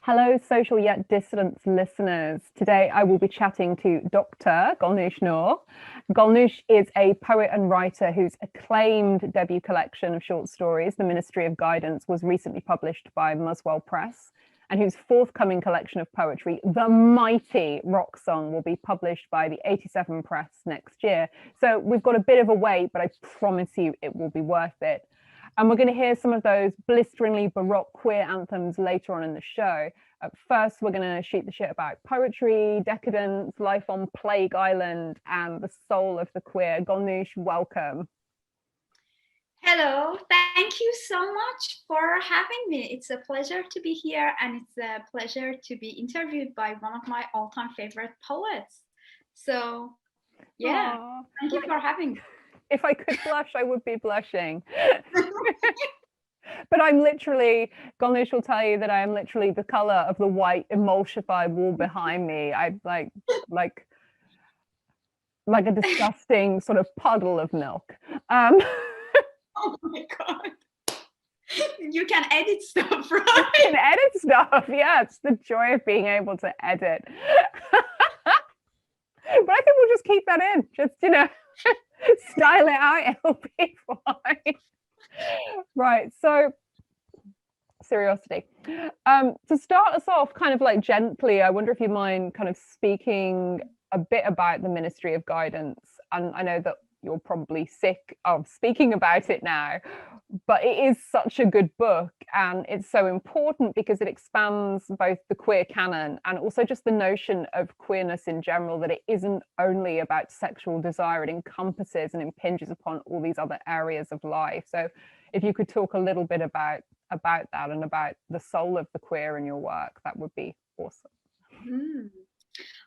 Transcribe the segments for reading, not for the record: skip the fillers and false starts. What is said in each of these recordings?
Hello, social yet dissident listeners. Today I will be chatting to Dr. Golnoosh Nour. Golnoosh is a poet and writer whose acclaimed debut collection of short stories, The Ministry of Guidance, was recently published by Muswell Press, and whose forthcoming collection of poetry, The Mighty RockSong, will be published by the 87 Press next year. So we've got a bit of a wait, but I promise you it will be worth it. And we're going to hear some of those blisteringly baroque queer anthems later on in the show. First, we're going to shoot the shit about poetry, decadence, life on Plague Island, and the soul of the queer. Golnoosh, welcome. Hello, thank you so much for having me. It's a pleasure to be here, and it's a pleasure to be interviewed by one of my all-time favorite poets. So, yeah, Aww. Thank you for having me. If I could blush, I would be blushing. But I'm literally, Golnoosh will tell you that I am literally the color of the white emulsified wall behind me. I like a disgusting sort of puddle of milk. Oh my God. You can edit stuff, right? I can edit stuff. Yeah, it's the joy of being able to edit. But I think we'll just keep that in. Just, style it out, it'll be fine. Right, so curiosity. To start us off kind of like gently, I wonder if you mind kind of speaking a bit about the Ministry of Guidance. And I know that you're probably sick of speaking about it now, but it is such a good book, and it's so important because it expands both the queer canon and also just the notion of queerness in general, that it isn't only about sexual desire, it encompasses and impinges upon all these other areas of life. So if you could talk a little bit about that and about the soul of the queer in your work, that would be awesome.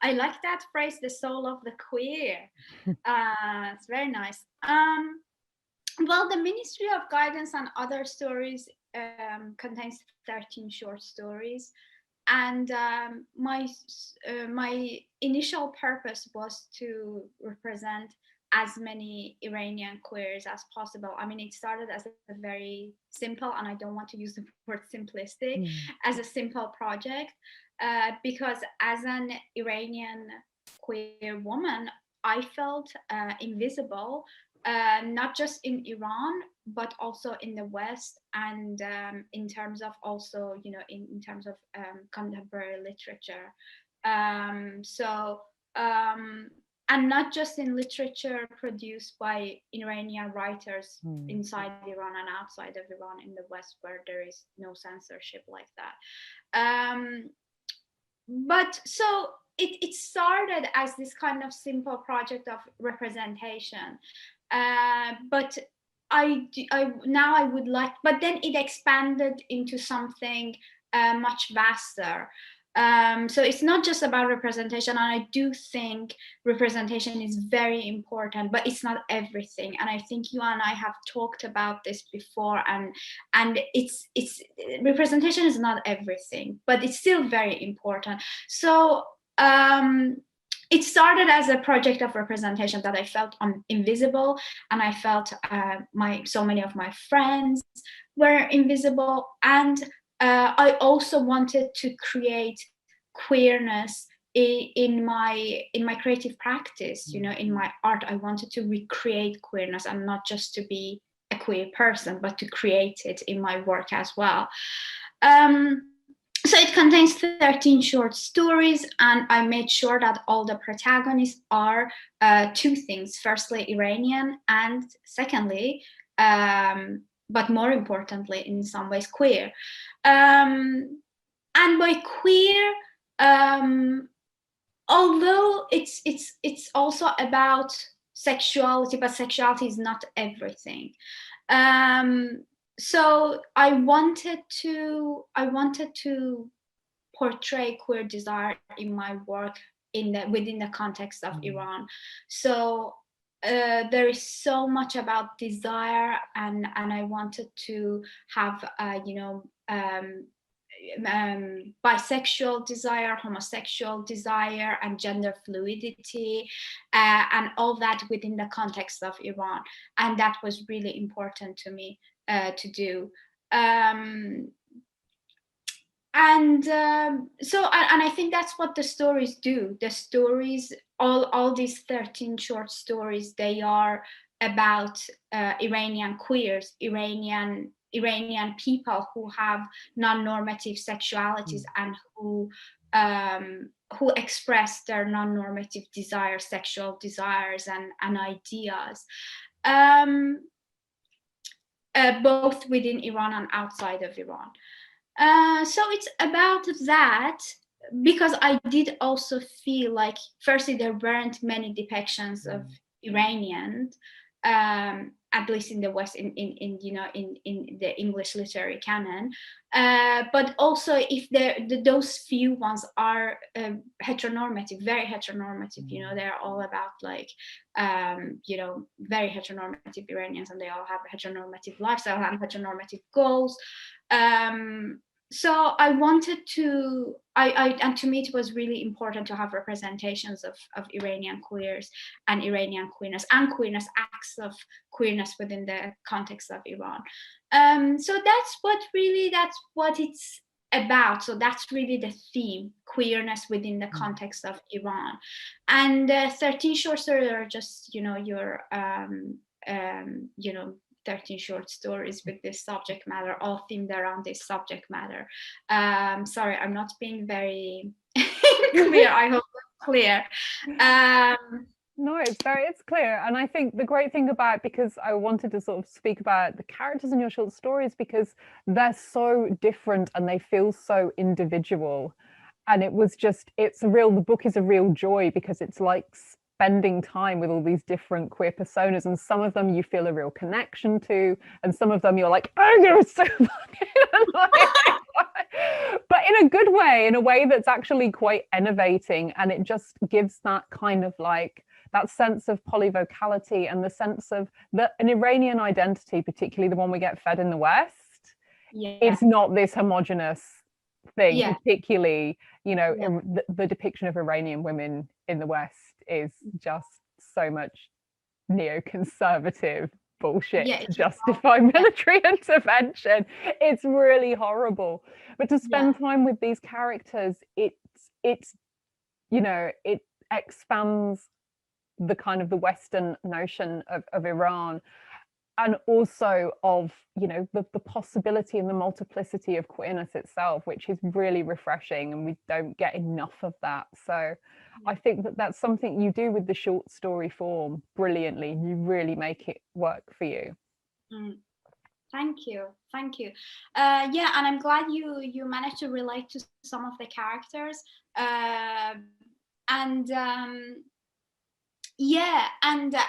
I like that phrase, the soul of the queer. It's very nice. Well, the Ministry of Guidance and Other Stories contains 13 short stories. And my initial purpose was to represent as many Iranian queers as possible. I mean, it started as a very simple, and I don't want to use the word simplistic, as a simple project. Because as an Iranian queer woman, I felt invisible, not just in Iran, but also in the West, and in terms of also, in terms of contemporary literature. And not just in literature produced by Iranian writers inside Iran and outside of Iran, in the West, where there is no censorship like that. But so it started as this kind of simple project of representation, but I would like, but then it expanded into something much vaster. So it's not just about representation, and I do think representation is very important, but it's not everything. And I think you and I have talked about this before, and it's representation is not everything, but it's still very important. So it started as a project of representation, that I felt invisible, and I felt so many of my friends were invisible, and I also wanted to create queerness in my creative practice. In my art, I wanted to recreate queerness, and not just to be a queer person, but to create it in my work as well. So it contains 13 short stories, and I made sure that all the protagonists are two things: firstly, Iranian, and secondly, but more importantly, in some ways, queer. And by queer, although it's also about sexuality, but sexuality is not everything. So I wanted to portray queer desire in my work within the context of Iran. So there is so much about desire, and I wanted to have bisexual desire, homosexual desire, and gender fluidity, and all that within the context of Iran. And that was really important to me to do. And and I think that's what the stories do. The stories, all these 13 short stories, they are about Iranian queers, Iranian people who have non-normative sexualities and who express their non-normative desires, sexual desires and ideas, both within Iran and outside of Iran. So it's about that, because I did also feel like, firstly, there weren't many depictions of Iranians, at least in the West, in the English literary canon. But also, if those few ones are heteronormative, very heteronormative, they're all about like, very heteronormative Iranians, and they all have a heteronormative lifestyle, have heteronormative goals. So I wanted to, and to me it was really important to have representations of Iranian queers and Iranian queerness and queerness, acts of queerness within the context of Iran. So that's what it's about. So that's really the theme, queerness within the context of Iran. And 13 short stories are just, your 13 short stories with this subject matter, all themed around this subject matter. Sorry, I'm not being very clear. I hope it's clear. No, it's clear. And I think the great thing about, because I wanted to sort of speak about the characters in your short stories, because they're so different and they feel so individual. And the book is a real joy, because it's like spending time with all these different queer personas, and some of them you feel a real connection to, and some of them you're like, oh, you're so fucking but in a good way, in a way that's actually quite innovating, and it just gives that kind of like that sense of polyvocality and the sense of an Iranian identity, particularly the one we get fed in the West. It's not this homogenous thing, particularly, the depiction of Iranian women in the West is just so much neoconservative bullshit to justify military intervention. It's really horrible. But to spend time with these characters, it expands the kind of the Western notion of Iran, and also of the possibility and the multiplicity of queerness itself, which is really refreshing, and we don't get enough of that. So I think that's something you do with the short story form brilliantly. You really make it work for you. Thank you. And I'm glad you managed to relate to some of the characters, and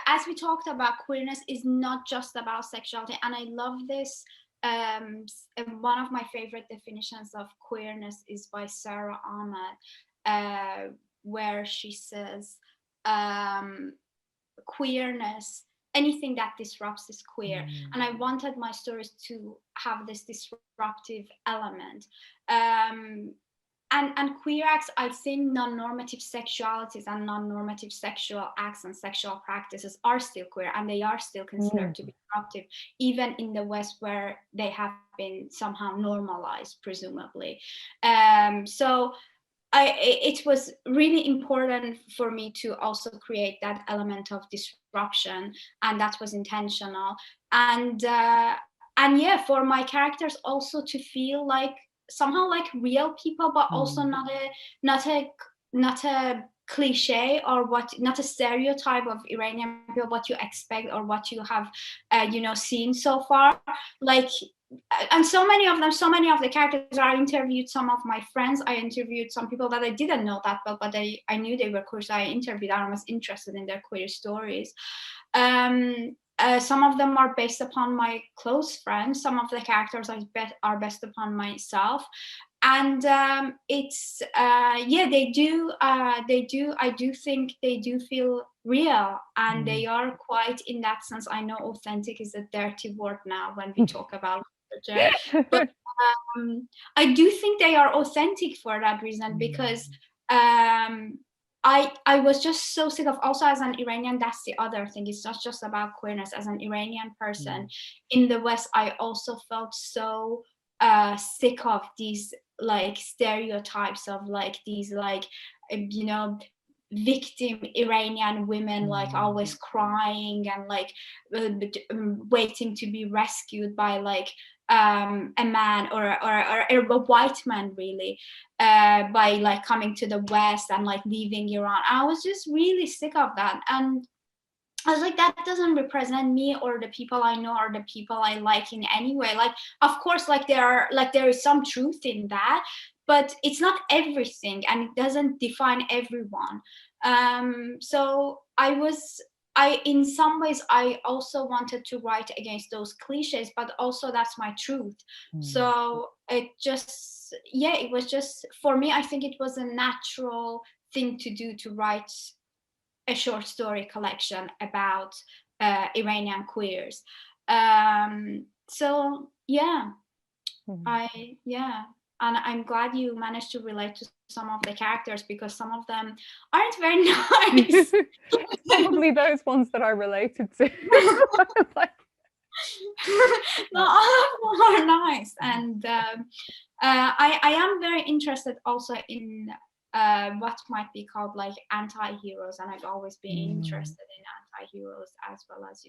as we talked about, queerness is not just about sexuality. And I love this. One of my favorite definitions of queerness is by Sarah Ahmed, where she says, queerness, anything that disrupts is queer. And I wanted my stories to have this disruptive element. And queer acts, I think non-normative sexualities and non-normative sexual acts and sexual practices are still queer, and they are still considered to be disruptive, even in the West, where they have been somehow normalized, presumably. So it was really important for me to also create that element of disruption, and that was intentional. And for my characters also to feel like somehow like real people, but also not a cliche, or not a stereotype of Iranian people, what you expect or what you have seen so far. Like, and so many of the characters, I interviewed some of my friends, I interviewed some people that I didn't know that well, but I knew they were queer, so I interviewed them. I was interested in their queer stories. Some of them are based upon my close friends. Some of the characters are based upon myself, and they do. I do think they do feel real, and they are quite, in that sense. I know authentic is a dirty word now when we talk about literature, but I do think they are authentic for that reason, because I was just so sick of, also as an Iranian, that's the other thing, it's not just about queerness. As an Iranian person in the West, I also felt so sick of these like stereotypes of like these like victim Iranian women like always crying and like waiting to be rescued by like a man or a white man really by like coming to the West and like leaving Iran. I was just really sick of that, and I was like, that doesn't represent me or the people I know or the people I like in any way. Like, of course, like there is some truth in that, but it's not everything, and it doesn't define everyone. So in some ways, I also wanted to write against those cliches, but also that's my truth. So it was just, for me, I think it was a natural thing to do, to write a short story collection about Iranian queers. So yeah, and I'm glad you managed to relate to some of the characters, because some of them aren't very nice. Probably those ones that I related to. Like, no, all of them are nice, and I am very interested also in what might be called like anti-heroes, and I've always been interested in anti-heroes as well as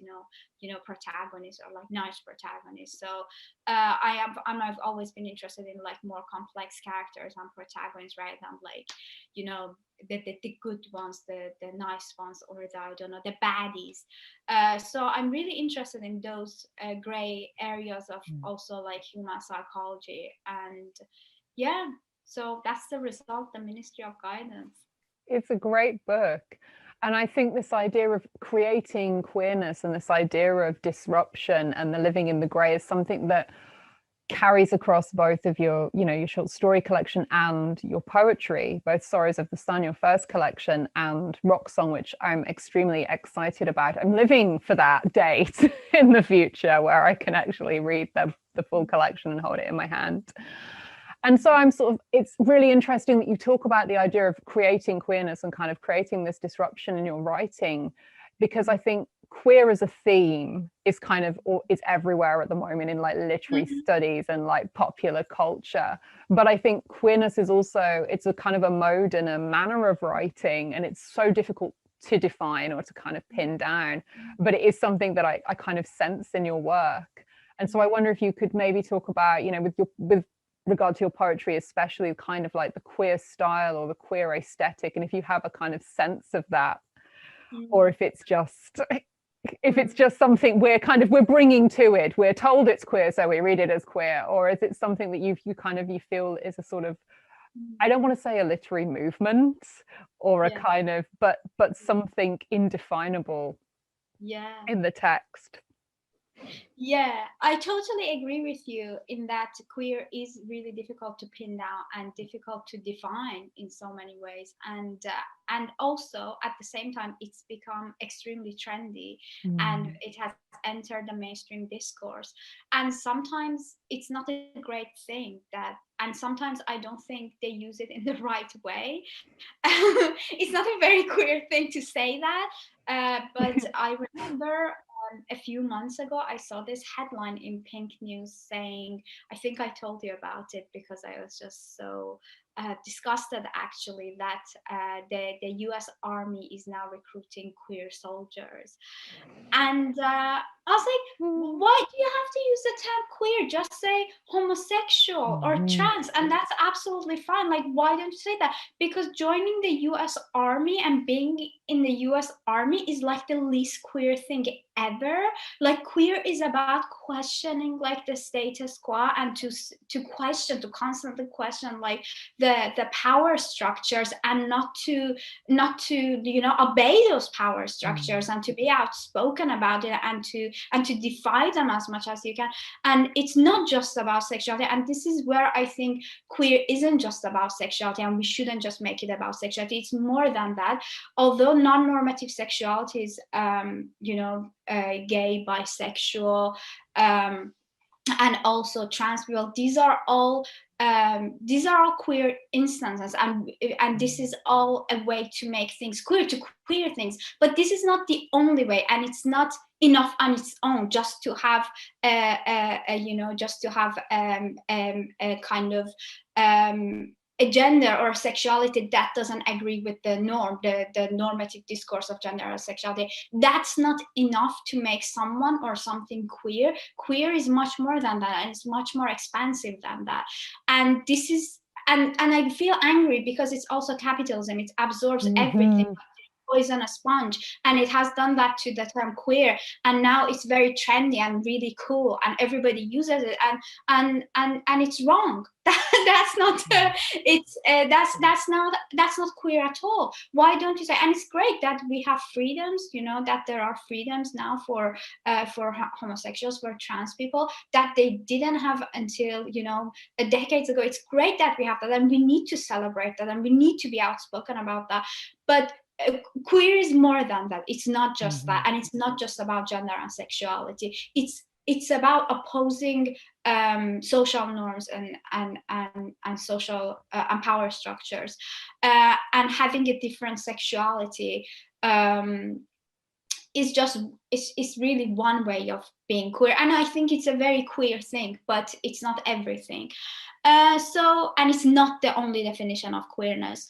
protagonists or like nice protagonists. So I've always been interested in like more complex characters and protagonists rather than like the good ones, the nice ones, or the baddies. So I'm really interested in those gray areas of also like human psychology, and so that's the result, the Ministry of Guidance. It's a great book. And I think this idea of creating queerness and this idea of disruption and the living in the grey is something that carries across both of your short story collection and your poetry, both Sorrows of the Sun, your first collection, and RockSong, which I'm extremely excited about. I'm living for that date in the future where I can actually read the full collection and hold it in my hand. And so it's really interesting that you talk about the idea of creating queerness and kind of creating this disruption in your writing, because I think queer as a theme is is everywhere at the moment in like literary studies and like popular culture. But I think queerness is also, it's a kind of a mode and a manner of writing, and it's so difficult to define or to kind of pin down, but it is something that I kind of sense in your work. And so I wonder if you could maybe talk about, with regard to your poetry, especially kind of like the queer style or the queer aesthetic, and if you have a kind of sense of that, or if it's just something we're bringing to it, we're told it's queer so we read it as queer, or is it something that you feel is a sort of, I don't want to say a literary movement or a kind of, but something indefinable in the text? Yeah, I totally agree with you in that queer is really difficult to pin down and difficult to define in so many ways, and also at the same time it's become extremely trendy and it has entered the mainstream discourse, and sometimes it's not a great thing, and sometimes I don't think they use it in the right way. It's not a very queer thing to say that, but I remember a few months ago, I saw this headline in Pink News saying, I think I told you about it because I was just so disgusted actually, that the US Army is now recruiting queer soldiers. And I was like, why do you have to use the term queer? Just say homosexual or trans, and that's absolutely fine. Like, why don't you say that? Because joining the US Army and being in the US Army is like the least queer thing ever. Like, queer is about questioning like the status quo, and to constantly question like the power structures, and not to obey those power structures, and to be outspoken about it, and to defy them as much as you can. And it's not just about sexuality, and this is where I think queer isn't just about sexuality, and we shouldn't just make it about sexuality. It's more than that. Although non-normative sexuality is gay, bisexual, and also trans people. These are all queer instances, and this is all a way to make things queer, to queer things. But this is not the only way, and it's not enough on its own just to have just to have a kind of a gender or sexuality that doesn't agree with the norm, the normative discourse of gender or sexuality. That's not enough to make someone or something queer. Queer is much more than that, and it's much more expansive than that. And this is, and I feel angry because it's also capitalism. It absorbs everything. Poison a sponge, and it has done that to the term queer, and now it's very trendy and really cool, and everybody uses it, and it's wrong. That's not that's not queer at all. Why don't you say? And it's great that we have freedoms, that there are freedoms now for homosexuals, for trans people, that they didn't have until decades ago. It's great that we have that, and we need to celebrate that, and we need to be outspoken about that. But queer is more than that. It's not just that, and it's not just about gender and sexuality. It's about opposing social norms and social and power structures, and having a different sexuality is really one way of being queer. And I think it's a very queer thing, but it's not everything. And it's not the only definition of queerness.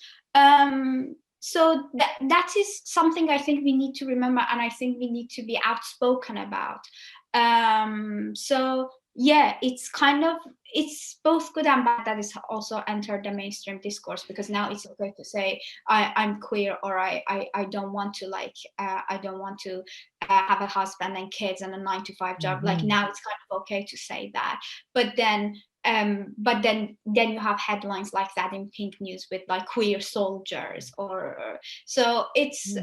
So that is something I think we need to remember, and I think we need to be outspoken about. So yeah, it's both good and bad that it's also entered the mainstream discourse, because now it's okay to say I'm queer, or I don't want to have a husband and kids and a 9-to-5 job. Like now it's kind of okay to say that, but then you have headlines like that in Pink News with like queer soldiers, or so it's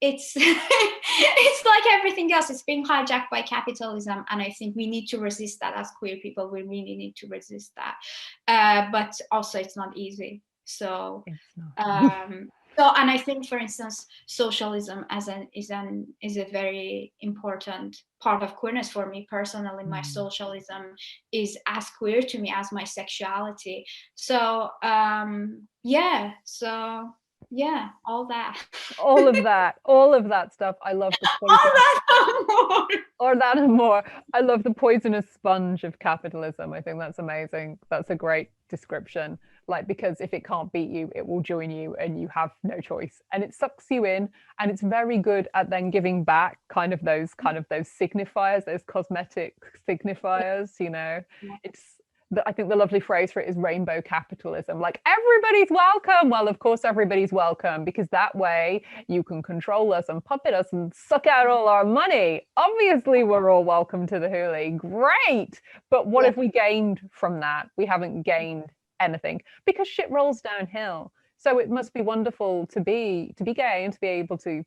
it's it's like everything else. It's being hijacked by capitalism, and I think we need to resist that as queer people. We really need to resist that, but also it's not easy. So and I think, for instance, socialism is a very important part of queerness for me personally. My socialism is as queer to me as my sexuality. So all that. all of that stuff. I love the poison. All that and more. I love the poisonous sponge of capitalism. I think that's amazing. That's a great description. Like, because if it can't beat you, it will join you, and you have no choice, and it sucks you in. And it's very good at then giving back kind of those signifiers, those cosmetic signifiers. It's I think the lovely phrase for it is rainbow capitalism. Like, everybody's welcome. Well, of course everybody's welcome, because that way you can control us and puppet us and suck out all our money. Obviously we're all welcome to the hoolie. Great. But what have we gained from that? We haven't gained anything, because shit rolls downhill. So it must be wonderful to be gay and to be able to,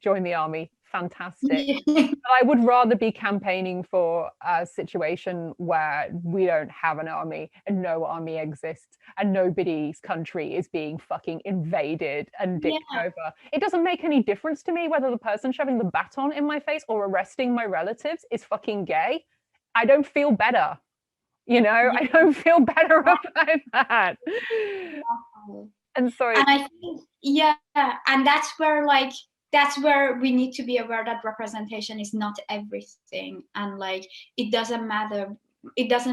join the army. Fantastic. But I would rather be campaigning for a situation where we don't have an army, and no army exists, and nobody's country is being fucking invaded and dicked over. It doesn't make any difference to me whether the person shoving the baton in my face or arresting my relatives is fucking gay. I don't feel better. I don't feel better about that. And so, and I think, and that's where we need to be aware that representation is not everything, and like it doesn't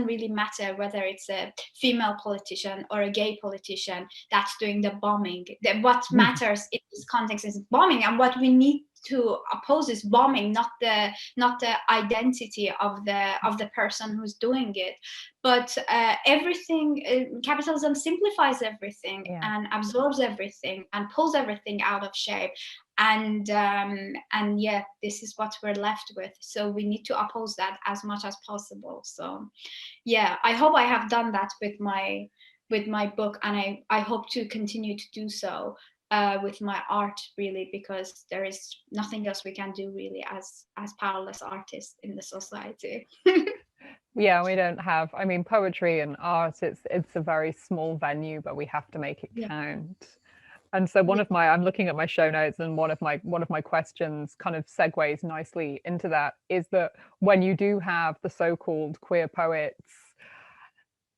really matter whether it's a female politician or a gay politician that's doing the bombing. What matters in this context is bombing, and what we need to oppose is bombing, not the identity of the person who's doing it. But everything, capitalism simplifies everything and absorbs everything and pulls everything out of shape. And this is what we're left with. So we need to oppose that as much as possible. So I hope I have done that with my book, and I hope to continue to do so with my art, really, because there is nothing else we can do really as powerless artists in the society. Yeah, we don't have, poetry and art, it's a very small venue, but we have to make it count. And so I'm looking at my show notes, and one of my questions kind of segues nicely into that, is that when you do have the so-called queer poets,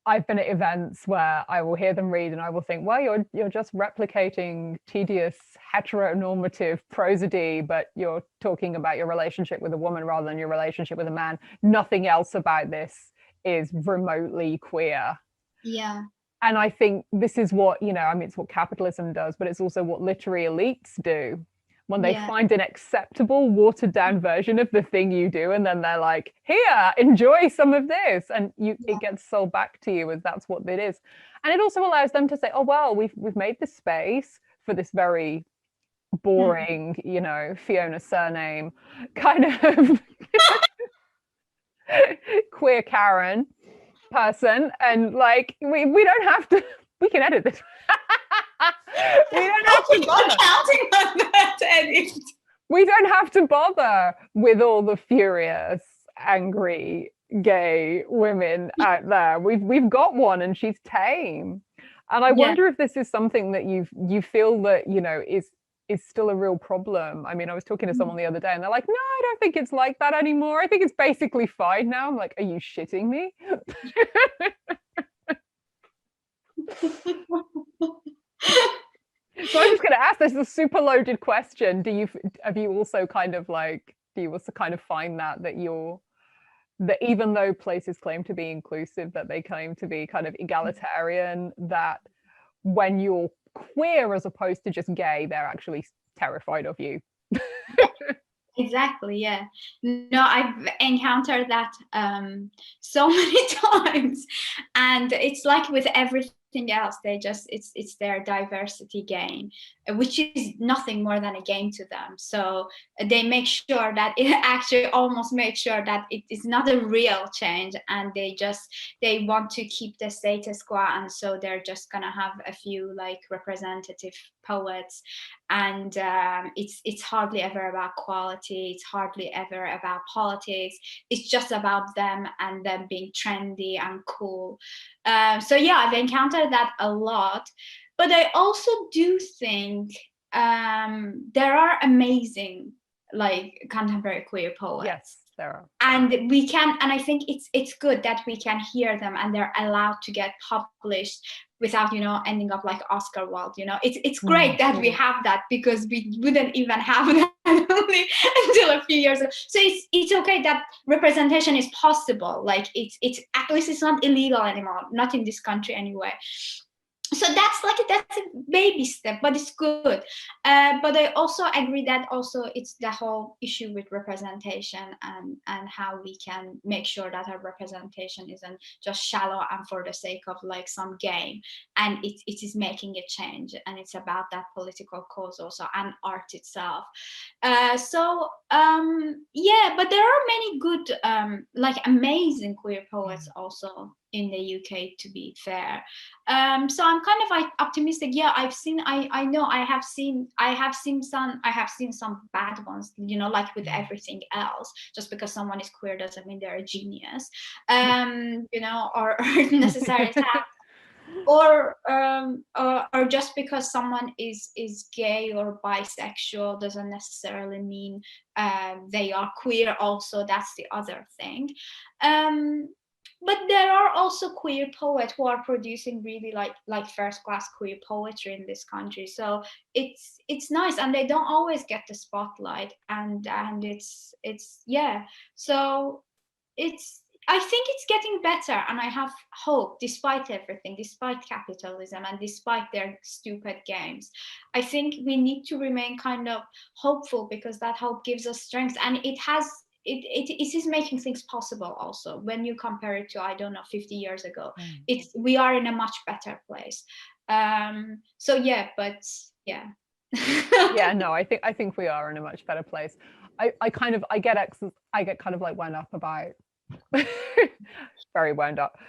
I've been at events where I will hear them read and I will think, well, you're just replicating tedious heteronormative prosody, but you're talking about your relationship with a woman rather than your relationship with a man. Nothing else about this is remotely queer. Yeah. And I think this is what, I mean, it's what capitalism does, but it's also what literary elites do. When they find an acceptable, watered down version of the thing you do, and then they're like, here, enjoy some of this. And it gets sold back to you as that's what it is. And it also allows them to say, oh, well, we've made this space for this very boring, Fiona surname kind of queer Karen person. And like, we don't have to, we can edit this. We don't have to bother. Counting on that edit. We don't have to bother with all the furious, angry, gay women out there. We've got one, and she's tame. And I wonder if this is something that you feel that is still a real problem. I mean, I was talking to someone the other day, and they're like, "No, I don't think it's like that anymore. I think it's basically fine now." I'm like, "Are you shitting me?" So I'm just going to ask, this is a super loaded question. Do you also kind of find that even though places claim to be inclusive, that they claim to be kind of egalitarian, that when you're queer as opposed to just gay, they're actually terrified of you? Exactly, yeah. No, I've encountered that so many times, and it's like with everything else, it's their diversity game, which is nothing more than a game to them. So they make sure that it actually almost make sure that it is not a real change, and they want to keep the status quo, and so they're just gonna have a few like representative poets, and it's hardly ever about quality, it's hardly ever about politics, it's just about them and them being trendy and cool. So yeah, I've encountered that a lot, but I also do think there are amazing like contemporary queer poets. Yes, there are. And I think it's good that we can hear them and they're allowed to get published without ending up like Oscar Wilde. It's great that we have that, because we wouldn't even have that only until a few years ago. So it's okay that representation is possible. Like it's at least it's not illegal anymore, not in this country anyway. So that's a baby step, but it's good. But I also agree that also it's the whole issue with representation and how we can make sure that our representation isn't just shallow and for the sake of like some game, and it is making a change, and it's about that political cause also and art itself. Yeah, but there are many good like amazing queer poets also in the UK, to be fair. So I'm kind of like optimistic. Yeah, I know I have seen some bad ones, like with everything else. Just because someone is queer doesn't mean they're a genius, or necessarily or just because someone is gay or bisexual doesn't necessarily mean they are queer also. That's the other thing. But there are also queer poets who are producing really like first class queer poetry in this country. So it's nice, and they don't always get the spotlight, and it's yeah. So I think it's getting better, and I have hope despite everything, despite capitalism and despite their stupid games. I think we need to remain kind of hopeful, because that hope gives us strength, and it is making things possible also when you compare it to, I don't know, 50 years ago. We are in a much better place. So yeah, but yeah. Yeah, no, I think we are in a much better place. I get kind of like wound up about very wound up.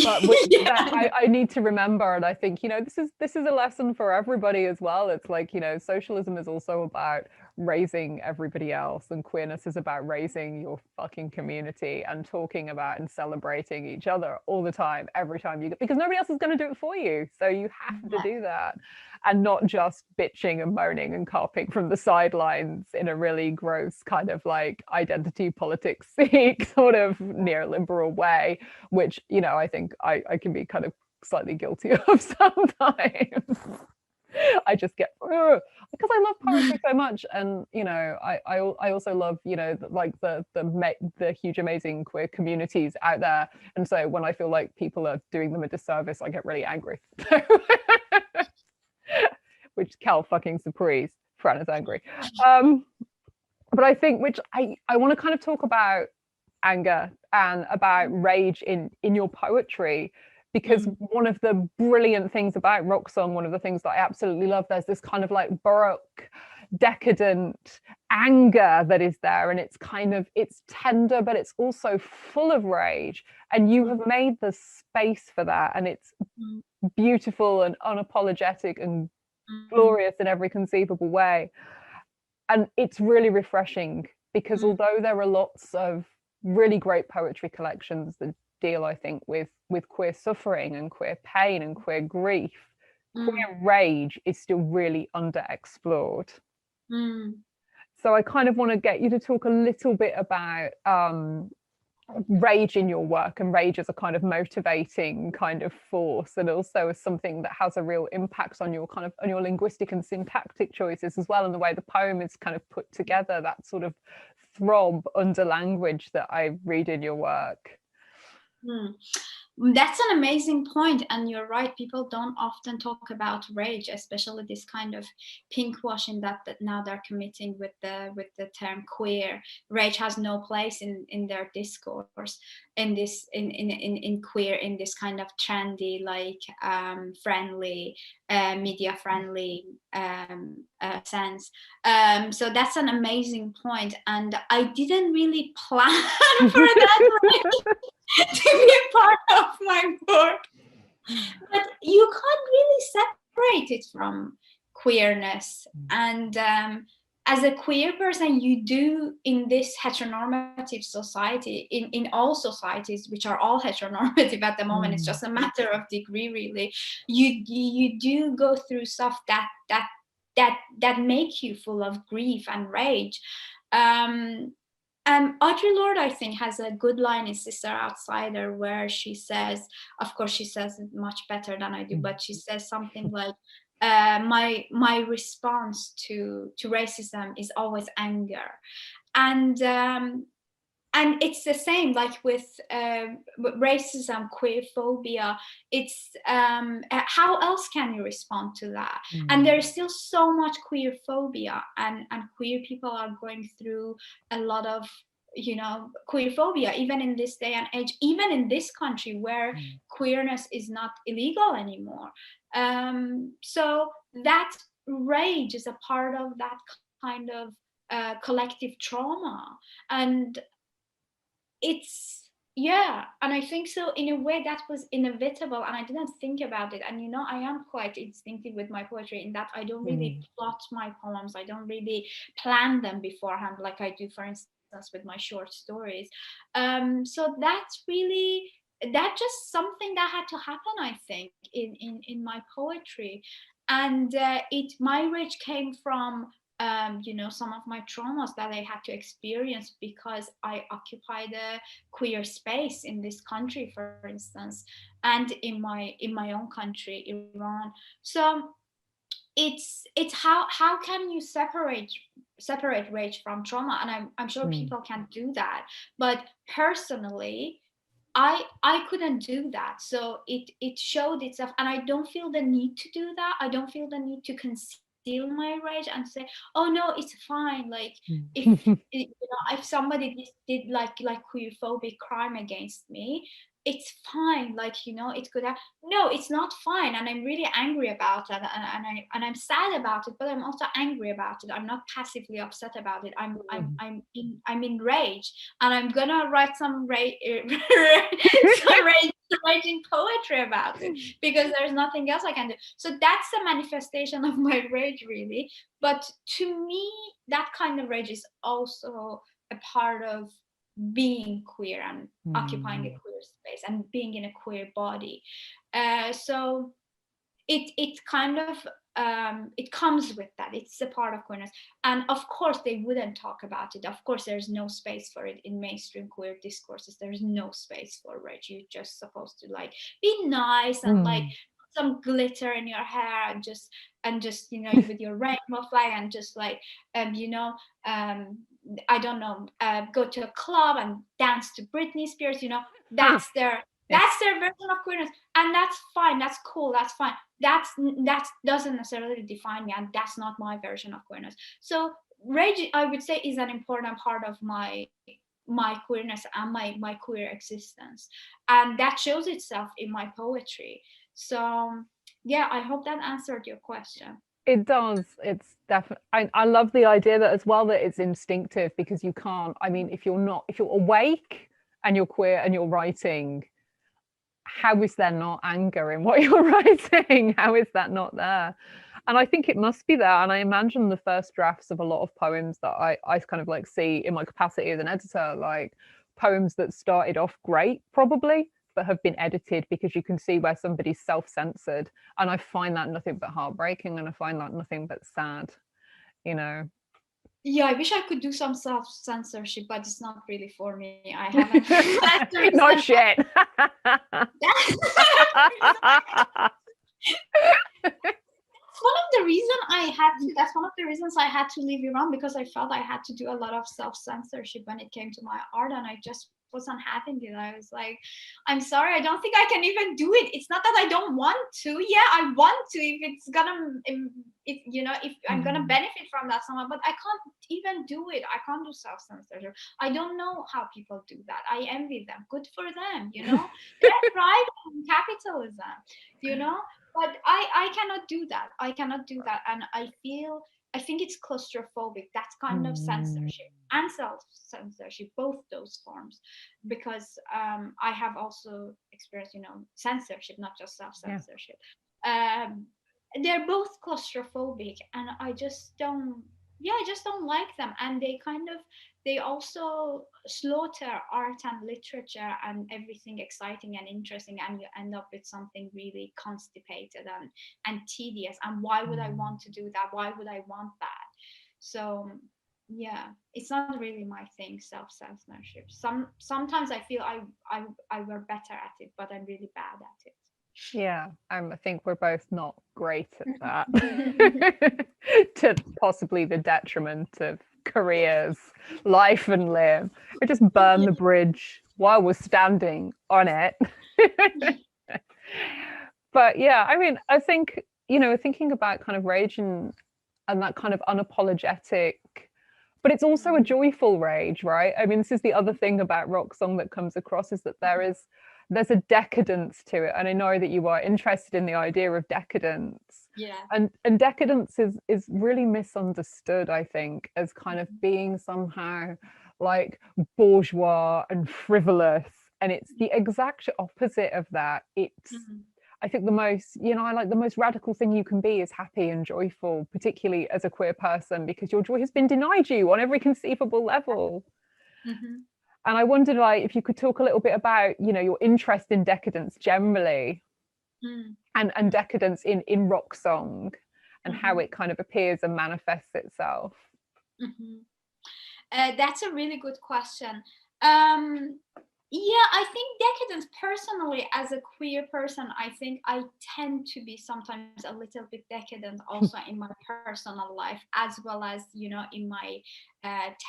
But I need to remember, and I think this is a lesson for everybody as well. It's like socialism is also about raising everybody else, and queerness is about raising your fucking community and talking about and celebrating each other all the time, every time because nobody else is going to do it for you, so you have to do that. and not just bitching and moaning and carping from the sidelines in a really gross kind of like identity politics sort of neoliberal way, which, you know, I think I can be kind of slightly guilty of sometimes. I just get because I love poetry so much, and you know, I also love, you know, like the huge amazing queer communities out there, and so when I feel like people are doing them a disservice, I get really angry. Which Cal fucking surprise, Fran is angry. But I think, which I want to kind of talk about anger and about rage in your poetry, because one of the brilliant things about RockSong, one of the things that I absolutely love, there's this kind of like baroque, decadent anger that is there, and it's kind of, it's tender, but it's also full of rage, and you have made the space for that, and it's beautiful and unapologetic and glorious in every conceivable way. And it's really refreshing, because although there are lots of really great poetry collections that deal, I think, with queer suffering and queer pain and queer grief, queer rage is still really underexplored. So I kind of want to get you to talk a little bit about rage in your work, and rage as a kind of motivating kind of force, and also as something that has a real impact on your kind of on your linguistic and syntactic choices as well, and the way the poem is kind of put together, that sort of throb under language that I read in your work. That's an amazing point, and you're right, people don't often talk about rage, especially this kind of pinkwashing that now they're committing with the term queer. Rage has no place in their discourse, in queer, in this kind of trendy, like friendly, media friendly sense. So that's an amazing point, and I didn't really plan for that to be a part of my book, but you can't really separate it from queerness. And as a queer person, you do, in this heteronormative society, in all societies, which are all heteronormative at the moment, it's just a matter of degree, really, you do go through stuff that make you full of grief and rage. Audre Lorde, I think, has a good line in Sister Outsider, where she says, of course she says it much better than I do, but she says something like, my response to racism is always anger. And it's the same, like with racism, queerphobia. It's how else can you respond to that? And there is still so much queerphobia, and queer people are going through a lot of, you know, queerphobia, even in this day and age, even in this country where queerness is not illegal anymore. So that rage is a part of that kind of collective trauma, and it's, yeah, and I think so in a way that was inevitable, and I didn't think about it. And you know, I am quite instinctive with my poetry in that I don't really plot my poems, I don't really plan them beforehand like I do, for instance, with my short stories. So that's really, that's just something that had to happen, I think, in my poetry. And my rage came from you know, some of my traumas that I had to experience because I occupied a queer space in this country, for instance, and in my own country, Iran. So it's how can you separate rage from trauma? And I'm sure people can do that, but personally, I couldn't do that. So it showed itself, and I don't feel the need to do that. I don't feel the need to conceal my rage and say, oh no, it's fine. Like if you know, if somebody did like queerphobic crime against me, it's fine. Like, you know, it could have, no, it's not fine, and I'm really angry about it, and I'm sad about it, but I'm also angry about it. I'm not passively upset about it. I'm in rage, and I'm gonna write some raging poetry about it, because there's nothing else I can do. So that's the manifestation of my rage, really. But to me, that kind of rage is also a part of being queer and occupying a queer space and being in a queer body. So it kind of it comes with that. It's a part of queerness. And of course they wouldn't talk about it. Of course there's no space for it in mainstream queer discourses. There's no space for it. You're just supposed to like be nice and like some glitter in your hair and just you know, with your rainbow flag and just like you know, I don't know, go to a club and dance to Britney Spears, you know. That's their version of queerness, and that's fine, that's cool, that's fine. That doesn't necessarily define me, and that's not my version of queerness. So rage, I would say, is an important part of my queerness and my queer existence, and that shows itself in my poetry. So yeah, I hope that answered your question. It does. It's definitely, I love the idea that as well, that it's instinctive, because you can't, I mean, if you're awake and you're queer and you're writing, how is there not anger in what you're writing? How is that not there? And I think it must be there. And I imagine the first drafts of a lot of poems that I kind of like see in my capacity as an editor, like poems that started off great, probably, but have been edited because you can see where somebody's self-censored. And I find that nothing but heartbreaking, and I find that nothing but sad, you know. Yeah, I wish I could do some self-censorship, but it's not really for me. I haven't. Not shit. One of the reasons that's one of the reasons I had to leave Iran, because I felt I had to do a lot of self-censorship when it came to my art, and I just wasn't having it. I was like, I'm sorry, I don't think I can even do it. It's not that I don't want to. Yeah, I want to if it's gonna, you know, if I'm gonna benefit from that somehow, but I can't even do it. I can't do self-censorship. I don't know how people do that. I envy them. Good for them, you know. They're thriving in capitalism, you know. But I cannot do that. I cannot do that. And I think it's claustrophobic. That's kind of censorship and self-censorship, both those forms, because I have also experienced, you know, censorship, not just self-censorship. They're both claustrophobic, and I just don't like them. And they also slaughter art and literature and everything exciting and interesting, and you end up with something really constipated and tedious. And why would I want to do that? Why would I want that? So yeah, it's not really my thing, self-censorship. Sometimes I feel I were better at it, but I'm really bad at it. Yeah, I think we're both not great at that, to possibly the detriment of careers, life and limb. We just burn the bridge while we're standing on it. But yeah, I mean, I think, you know, thinking about kind of rage and that kind of unapologetic, but it's also a joyful rage, right? I mean, this is the other thing about RockSong that comes across, is that there's a decadence to it. And I know that you are interested in the idea of decadence. Yeah. And decadence is really misunderstood, I think, as kind of being somehow like bourgeois and frivolous. And it's the exact opposite of that. It's, I think the most, you know, I like the most radical thing you can be is happy and joyful, particularly as a queer person, because your joy has been denied you on every conceivable level. And I wondered, like, if you could talk a little bit about, you know, your interest in decadence generally, and decadence in RockSong, and how it kind of appears and manifests itself. That's a really good question. Yeah, I think decadence, personally, as a queer person, I think I tend to be sometimes a little bit decadent also in my personal life, as well as, you know, in my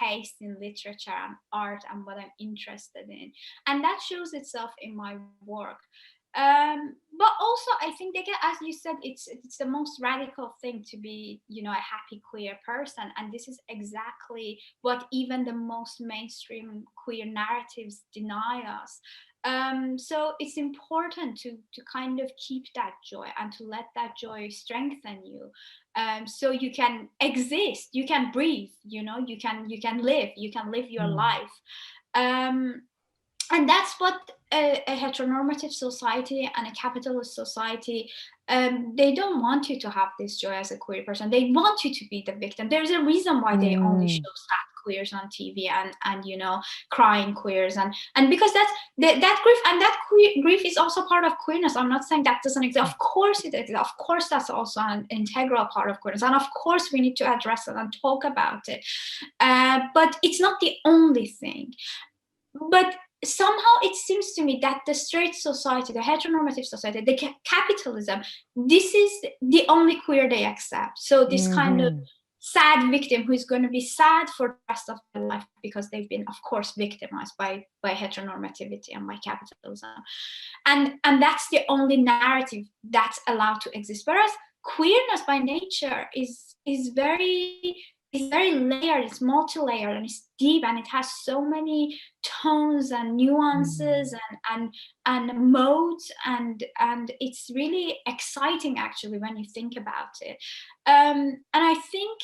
taste in literature and art and what I'm interested in. And that shows itself in my work. But also I think that, as you said, it's the most radical thing to be, you know, a happy queer person, and this is exactly what even the most mainstream queer narratives deny us. So it's important to kind of keep that joy and to let that joy strengthen you, so you can exist, you can breathe, you know, you can live your life. And that's what a heteronormative society and a capitalist society, they don't want you to have this joy as a queer person. They want you to be the victim. There's a reason why they only show sad queers on TV and you know, crying queers, and because that's that grief, and that grief is also part of queerness. I'm not saying that doesn't exist. Of course it exists. Of course that's also an integral part of queerness, and of course we need to address it and talk about it. But it's not the only thing. But somehow it seems to me that the straight society, the heteronormative society, the capitalism, this is the only queer they accept. So this kind of sad victim who is going to be sad for the rest of their life because they've been, of course, victimized by heteronormativity and by capitalism, and that's the only narrative that's allowed to exist. Whereas queerness by nature is very layered, it's multi-layered, and it's deep, and it has so many tones and nuances and modes, and it's really exciting actually when you think about it. And I think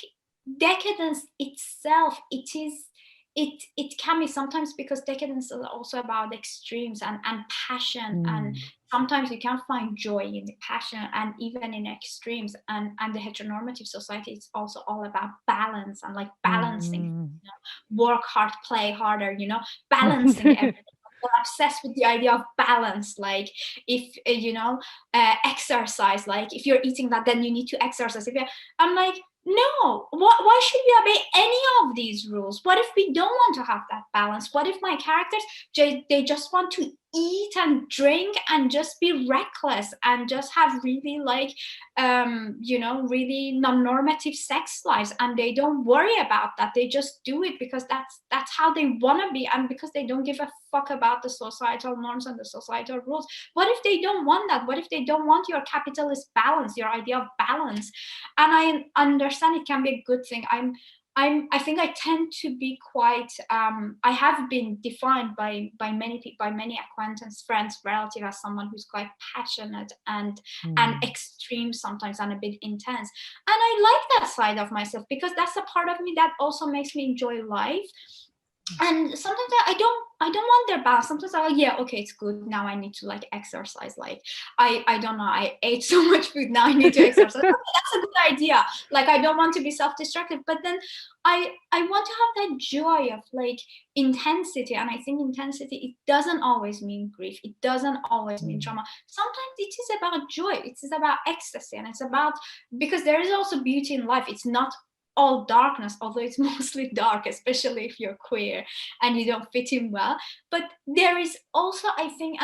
decadence itself, it can be sometimes, because decadence is also about extremes and passion, and sometimes you can find joy in the passion and even in extremes, and the heteronormative society is also all about balance and like balancing, you know, work hard, play harder, you know, balancing everything. We're obsessed with the idea of balance, like if you know, exercise, like if you're eating that, then you need to exercise. I'm like, no, why should we obey any of these rules? What if we don't want to have that balance? What if my characters, they just want to eat and drink and just be reckless and just have really like, you know, really non-normative sex lives, and they don't worry about that. They just do it because that's how they want to be, and because they don't give a fuck about the societal norms and the societal rules. What if they don't want that? What if they don't want your capitalist balance, your idea of balance? And I understand it can be a good thing. I think I tend to be quite, I have been defined by many people, by many acquaintances, friends, relatives, as someone who's quite passionate and extreme sometimes, and a bit intense. And I like that side of myself, because that's a part of me that also makes me enjoy life. And sometimes I don't want their balance. Sometimes I'm like, yeah, okay, it's good. Now I need to like exercise. Like I don't know, I ate so much food, now I need to exercise. Okay, that's a good idea. Like I don't want to be self-destructive, but then I want to have that joy of like intensity. And I think intensity, it doesn't always mean grief. It doesn't always mean trauma. Sometimes it is about joy. It is about ecstasy, and it's about, because there is also beauty in life. It's not all darkness, although it's mostly dark, especially if you're queer and you don't fit in well. But there is also, I think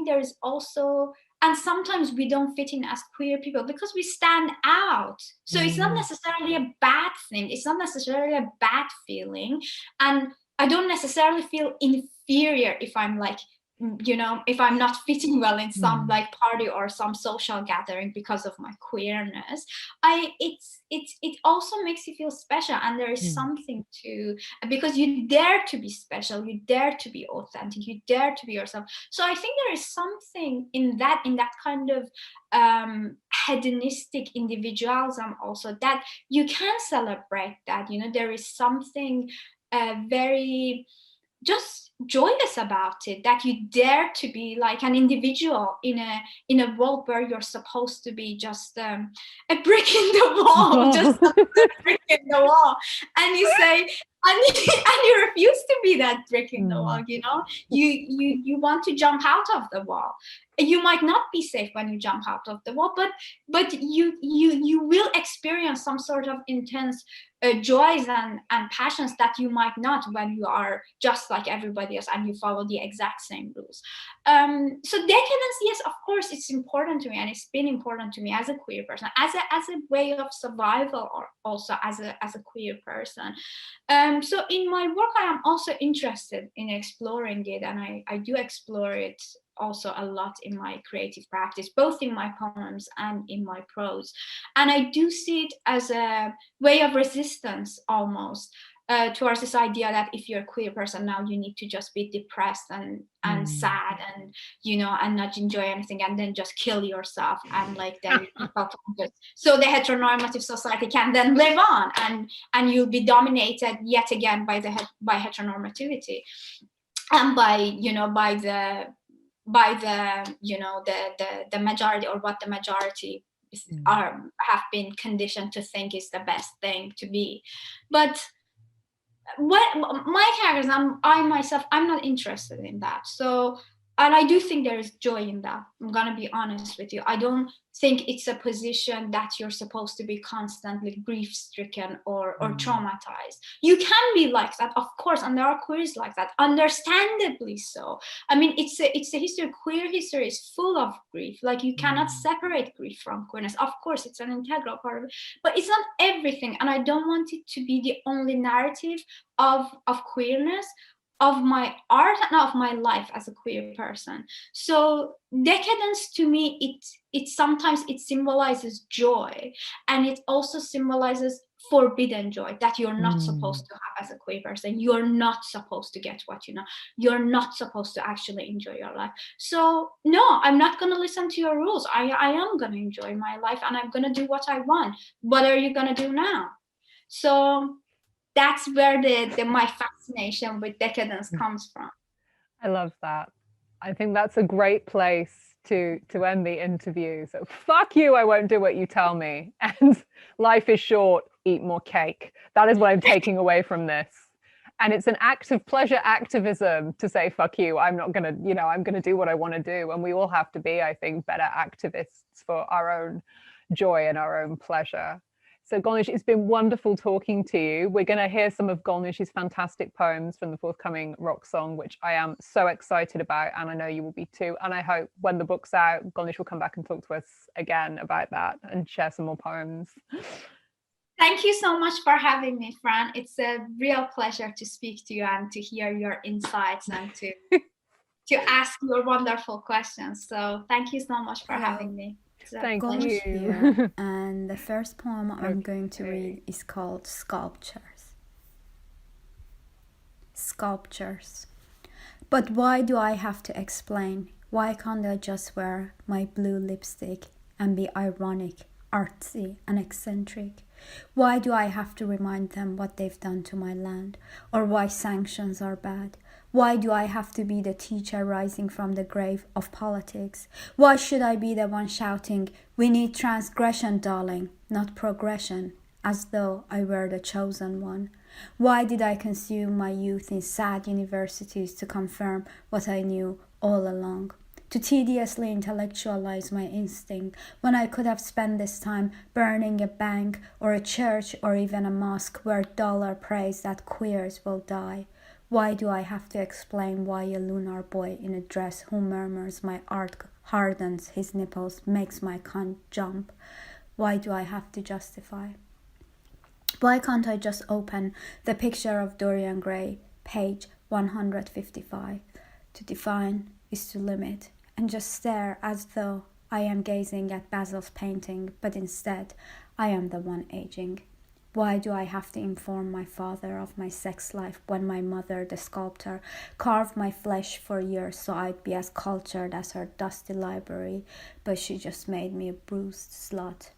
there is also, and sometimes we don't fit in as queer people because we stand out. So it's not necessarily a bad thing. It's not necessarily a bad feeling. And I don't necessarily feel inferior if I'm like, you know, if I'm not fitting well in some like party or some social gathering because of my queerness. It also makes you feel special, and there is something to, because you dare to be special, you dare to be authentic, you dare to be yourself. So I think there is something in that kind of hedonistic individualism also, that you can celebrate that, you know. There is something very just joyous about it, that you dare to be like an individual in a world where you're supposed to be just a brick in the wall, just a brick in the wall, and you say, and you refuse to be that brick in the wall, you know. You want to jump out of the wall. You might not be safe when you jump out of the wall, but you will experience some sort of intense joys and passions that you might not when you are just like everybody else and you follow the exact same rules. So decadence, yes, of course, it's important to me, and it's been important to me as a queer person, as a way of survival, or also as a queer person. So in my work, I am also interested in exploring it, and I do explore it also a lot in my creative practice, both in my poems and in my prose. And I do see it as a way of resistance almost towards this idea that if you're a queer person now, you need to just be depressed and sad and, you know, and not enjoy anything, and then just kill yourself, and like then so the heteronormative society can then live on, and you'll be dominated yet again by heteronormativity, and by the you know the majority, or what the majority have been conditioned to think is the best thing to be. But what my characters, I myself, I'm not interested in that. So, and I do think there is joy in that. I'm gonna be honest with you. I don't think it's a position that you're supposed to be constantly grief stricken or traumatized. You can be like that, of course, and there are queers like that, understandably so. I mean, it's a history. Queer history is full of grief. Like, you cannot separate grief from queerness. Of course, it's an integral part of it, but it's not everything. And I don't want it to be the only narrative of queerness, of my art, and of my life as a queer person. So decadence, to me, it sometimes it symbolizes joy, and it also symbolizes forbidden joy that you're not supposed to have as a queer person. You're not supposed to get what you know. You're not supposed to actually enjoy your life. So no, I'm not going to listen to your rules. I am going to enjoy my life, and I'm going to do what I want. What are you going to do now? So that's where my fascination with decadence comes from. I love that. I think that's a great place to end the interview. So fuck you, I won't do what you tell me. And life is short, eat more cake. That is what I'm taking away from this. And it's an act of pleasure activism to say, fuck you, I'm not going to, I'm going to do what I want to do. And we all have to be, I think, better activists for our own joy and our own pleasure. So Golnoosh, it's been wonderful talking to you. We're going to hear some of Golnoosh's fantastic poems from the forthcoming RockSong, which I am so excited about, and I know you will be too. And I hope when the book's out, Golnoosh will come back and talk to us again about that and share some more poems. Thank you so much for having me, Fran. It's a real pleasure to speak to you and to hear your insights and to ask your wonderful questions. So thank you so much for having me. Thank you. Here, and the first poem I'm going to read is called Sculptures. Sculptures. But why do I have to explain? Why can't I just wear my blue lipstick and be ironic, artsy, and eccentric? Why do I have to remind them what they've done to my land, or why sanctions are bad? Why do I have to be the teacher rising from the grave of politics? Why should I be the one shouting, we need transgression, darling, not progression, as though I were the chosen one? Why did I consume my youth in sad universities to confirm what I knew all along? To tediously intellectualize my instinct when I could have spent this time burning a bank or a church or even a mosque where dollar prays that queers will die? Why do I have to explain why a lunar boy in a dress who murmurs my art hardens his nipples, makes my cunt jump? Why do I have to justify? Why can't I just open the picture of Dorian Gray, page 155? To define is to limit, and just stare as though I am gazing at Basil's painting, but instead I am the one aging. Why do I have to inform my father of my sex life when my mother, the sculptor, carved my flesh for years so I'd be as cultured as her dusty library, but she just made me a bruised slut?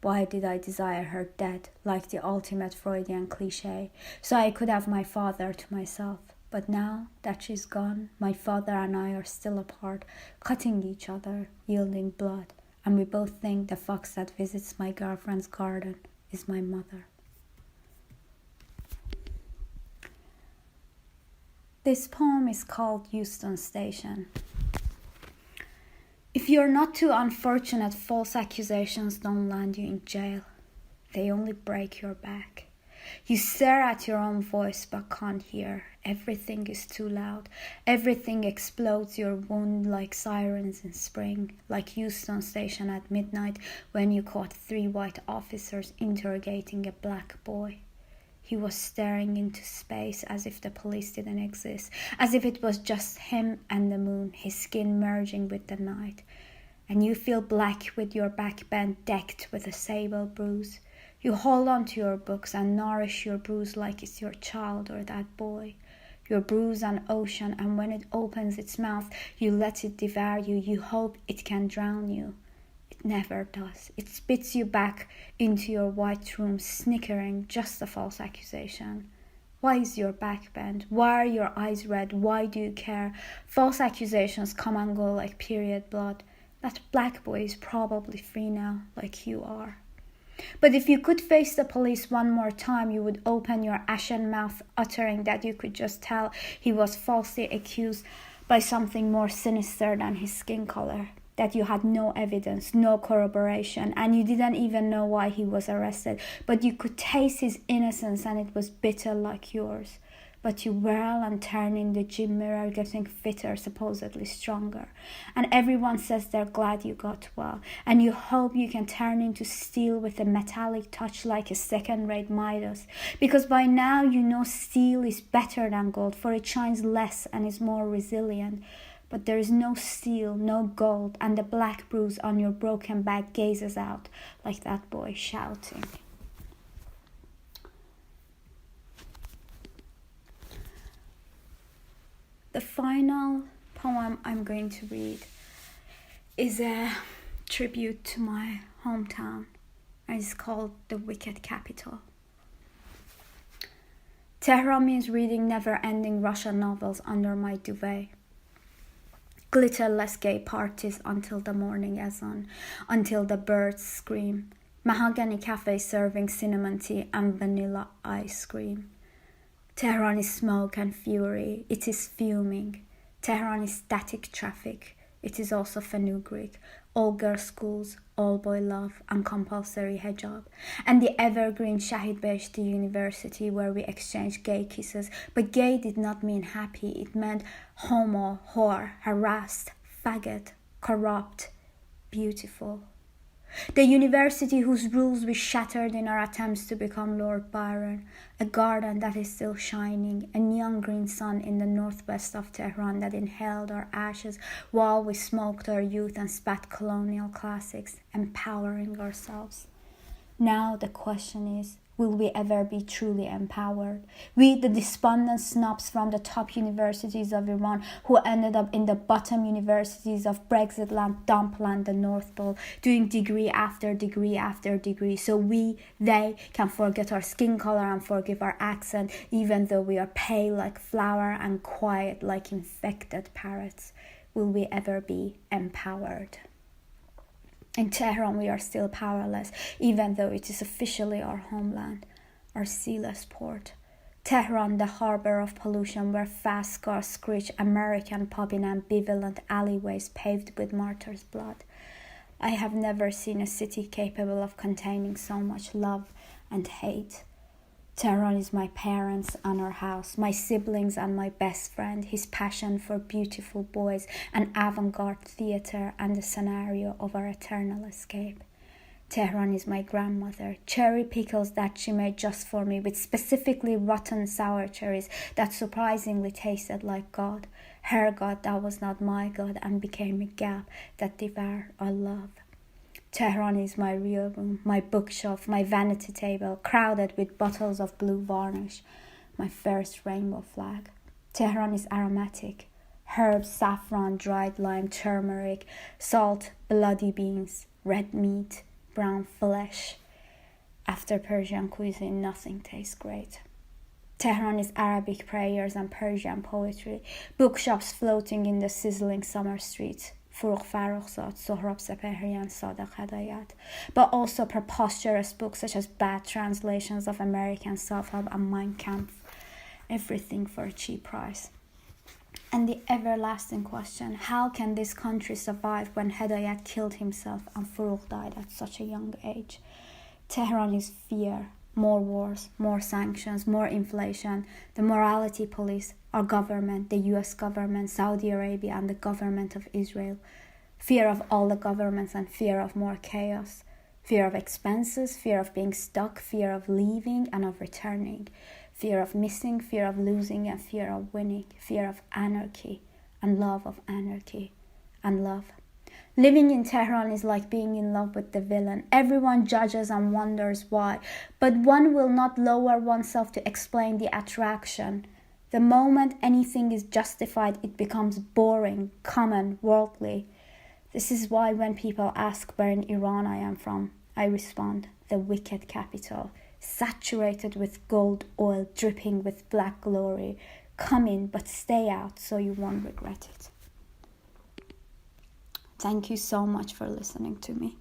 Why did I desire her dead, like the ultimate Freudian cliché, so I could have my father to myself? But now that she's gone, my father and I are still apart, cutting each other, yielding blood, and we both think the fox that visits my girlfriend's garden is my mother. This poem is called Euston Station. If you're not too unfortunate, false accusations don't land you in jail. They only break your back. You stare at your own voice but can't hear. Everything is too loud. Everything explodes your wound like sirens in spring, like Euston Station at midnight when you caught 3 white officers interrogating a black boy. He was staring into space as if the police didn't exist, as if it was just him and the moon, his skin merging with the night. And you feel black with your back bent, decked with a sable bruise. You hold on to your books and nourish your bruise like it's your child or that boy. Your bruise an ocean, and when it opens its mouth, you let it devour you. You hope it can drown you. Never does. It spits you back into your white room, snickering, just a false accusation. Why is your back bent? Why are your eyes red? Why do you care? False accusations come and go like period blood. That black boy is probably free now, like you are. But if you could face the police one more time, you would open your ashen mouth, uttering that you could just tell he was falsely accused by something more sinister than his skin color, that you had no evidence, no corroboration, and you didn't even know why he was arrested, but you could taste his innocence and it was bitter like yours. But you whirl and turn in the gym mirror, getting fitter, supposedly stronger. And everyone says they're glad you got well. And you hope you can turn into steel with a metallic touch like a second-rate Midas. Because by now you know steel is better than gold, for it shines less and is more resilient. But there is no steel, no gold, and the black bruise on your broken back gazes out like that boy shouting. The final poem I'm going to read is a tribute to my hometown, and it's called The Wicked Capital. Tehran means reading never-ending Russian novels under my duvet. Glitterless gay parties until the morning azan, until the birds scream. Mahogany cafes serving cinnamon tea and vanilla ice cream. Tehran is smoke and fury, it is fuming. Tehran is static traffic, it is also fenugreek. All girls schools, all boy love and compulsory hijab. And the evergreen Shahid Beheshti University where we exchange gay kisses. But gay did not mean happy, it meant homo, whore, harassed, faggot, corrupt, beautiful. The university whose rules we shattered in our attempts to become Lord Byron, a garden that is still shining, a neon green sun in the northwest of Tehran that inhaled our ashes while we smoked our youth and spat colonial classics, empowering ourselves. Now the question is, will we ever be truly empowered? We, the despondent snobs from the top universities of Iran who ended up in the bottom universities of Brexit land, dump land, the North Pole, doing degree after degree after degree, so they can forget our skin color and forgive our accent, even though we are pale like flour and quiet like infected parrots. Will we ever be empowered? In Tehran, we are still powerless, even though it is officially our homeland, our sealess port. Tehran, the harbor of pollution, where fast cars screech American pub in ambivalent alleyways paved with martyrs' blood. I have never seen a city capable of containing so much love and hate. Tehran is my parents and our house, my siblings and my best friend, his passion for beautiful boys, an avant-garde theater and the scenario of our eternal escape. Tehran is my grandmother, cherry pickles that she made just for me with specifically rotten sour cherries that surprisingly tasted like God, her God that was not my God and became a gap that devoured our love. Tehran is my real room, my bookshelf, my vanity table, crowded with bottles of blue varnish, my first rainbow flag. Tehran is aromatic, herbs, saffron, dried lime, turmeric, salt, bloody beans, red meat, brown flesh. After Persian cuisine, nothing tastes great. Tehran is Arabic prayers and Persian poetry, bookshops floating in the sizzling summer streets. Furugh Farrokhzad, Sohrab Sepehrian, Sadiq Hedayat, but also preposterous books such as bad translations of American self-help and Mein Kampf, everything for a cheap price. And the everlasting question, how can this country survive when Hedayat killed himself and Furugh died at such a young age? Tehran is fear, more wars, more sanctions, more inflation, the morality police, our government, the US government, Saudi Arabia, and the government of Israel. Fear of all the governments and fear of more chaos. Fear of expenses, fear of being stuck, fear of leaving and of returning. Fear of missing, fear of losing, and fear of winning. Fear of anarchy and love of anarchy and love. Living in Tehran is like being in love with the villain. Everyone judges and wonders why, but one will not lower oneself to explain the attraction. The moment anything is justified, it becomes boring, common, worldly. This is why when people ask where in Iran I am from, I respond, the wicked capital, saturated with gold oil, dripping with black glory. Come in, but stay out so you won't regret it. Thank you so much for listening to me.